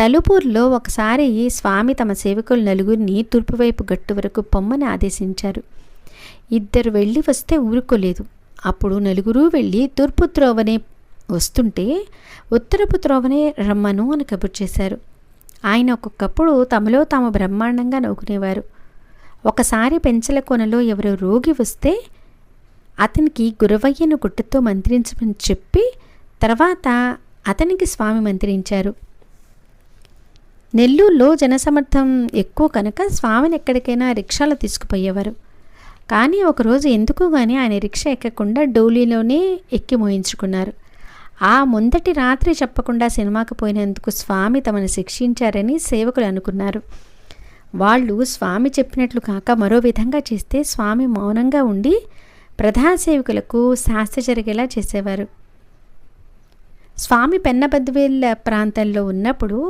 తలుపూరులో ఒకసారి స్వామి తమ సేవకులు నలుగురిని తూర్పువైపు గట్టు వరకు పొమ్మని ఆదేశించారు. ఇద్దరు వెళ్ళి వస్తే ఊరుకోలేదు. అప్పుడు నలుగురు వెళ్ళి తూర్పు త్రోవనే వస్తుంటే ఉత్తరపు త్రోవనే రమ్మను అని కబురు చేశారు. ఆయన ఒక్కొక్కప్పుడు తమలో తాము బ్రహ్మాండంగా నవ్వుకునేవారు. ఒకసారి పెంచల కొనలో ఎవరో రోగి వస్తే అతనికి గురవయ్యను గుట్టతో మంత్రించమని చెప్పి తర్వాత అతనికి స్వామి మంత్రించారు. నెల్లూరులో జనసమర్థం ఎక్కువ కనుక స్వామిని ఎక్కడికైనా రిక్షాలో తీసుకుపోయేవారు. కానీ ఒకరోజు ఎందుకు కానీ ఆయన రిక్షా ఎక్కకుండా డోలీలోనే ఎక్కి మోయించుకున్నారు. ఆ ముందటి రాత్రి చెప్పకుండా సినిమాకి పోయినందుకు స్వామి తమను శిక్షించారని సేవకులు అనుకున్నారు. వాళ్ళు స్వామి చెప్పినట్లు కాక మరో విధంగా చేస్తే స్వామి మౌనంగా ఉండి ప్రధాన సేవకులకు శాస్త్ర జరిగేలా చేసేవారు. స్వామి పెన్నబద్వేల్ ప్రాంతంలో ఉన్నప్పుడు